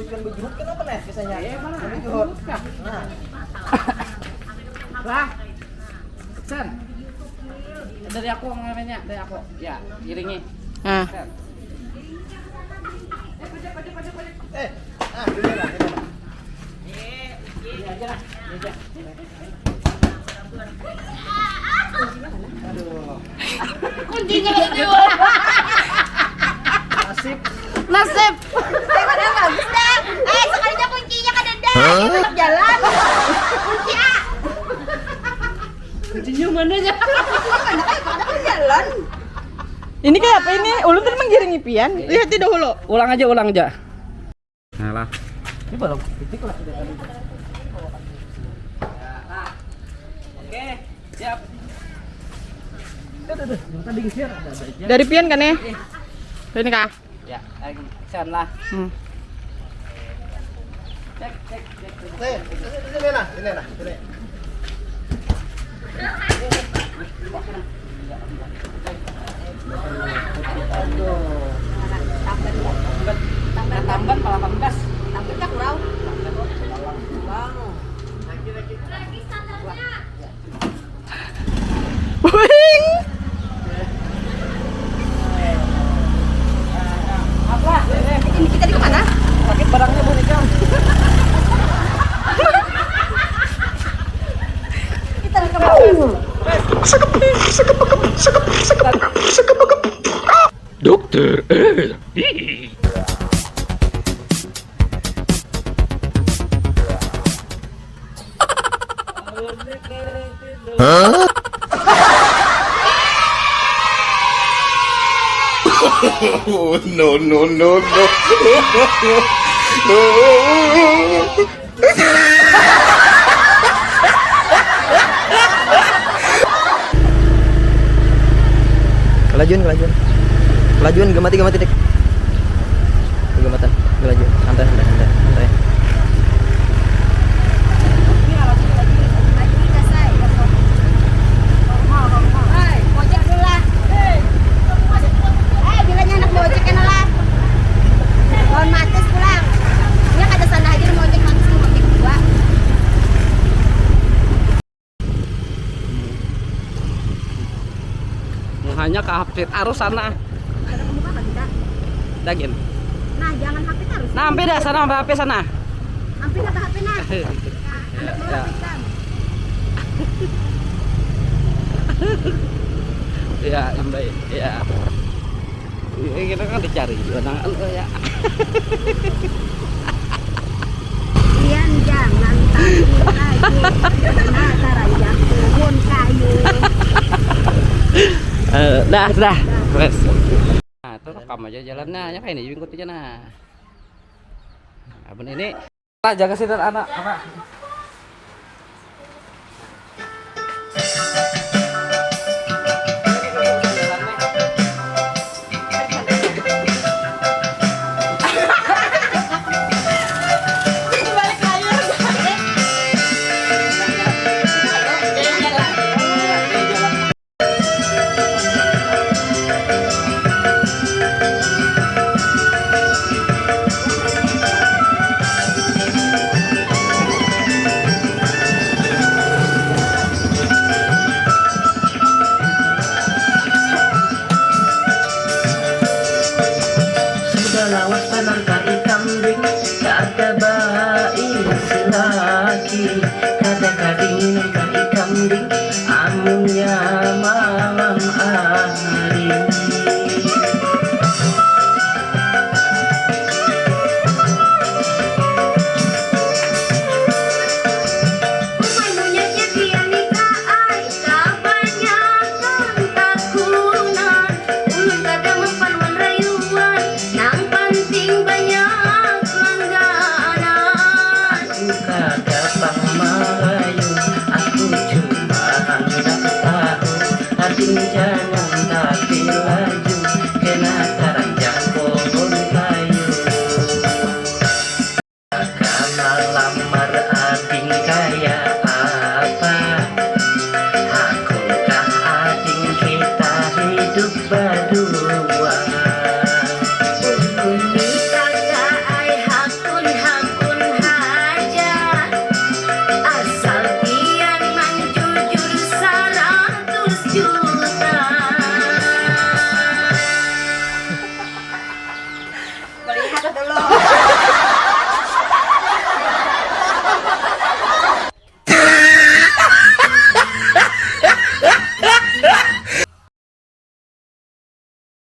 kan bejut kenapa nih biasanya? Iya, mana? Bejut. Nah. Lah. Sen. Dari aku namanya, dari aku. Ya, iringi. Nah. Dulu lah. Ini aja lah. Ini aja. Aduh. Kuncinya itu. Nasib. Padahal bagus dah. Sekalinya kuncinya kan ada. Tetap jalan. Kunci A. Kuncinya mana aja? Kadang jalan. Ini kayak apa ini? Ulun tadi menggiringi pian. Lihat tidak dulu. Ulang aja. Nah lah. Ini belum titik lah sudah tadi. Oke, siap. Yang tadi geser ada. Dari pian kan ya? Ini kah? Ya, sen lah. Cek. Sini nah. Tamban 18. Tapi tak kurang. Wing. Apa? Ini kita di kemana? Pakai barangnya boneka. Kita di kemana? Dokter R. Oh, no. Kelajuan gemati dik. Gematan, kelajuan. Santai. Ojek dulu lah. Bilangnya anak ojek kan lah. Pohon matis pulang. Dia kada sana aja mau ojek langsung ojek dua. Hanya ke update arus sana. Ada pembuka kan kita. Dagin. Nah, jangan HP terus. Nah, beda sana sama HP sana. Hampir kata HP nah. Ya. Ya, baik. Ya. Kita kan dicari orang ya. Kalian jangan tanggung lagi. Karena taranjang pohon kayu. Dah. Wes. Nah, itu rekam aja jalannya, ya kayak ini ikut aja nah. Abang ini jaga sih anak apa? lawas panang kai kambing kata bayi laki kata kading kai kambing amunnya malam hari. Jangan tapi laju kena taranjang pohon kayu. Karena lamar ading kaya apa? Akukah ading kita hidup berdua?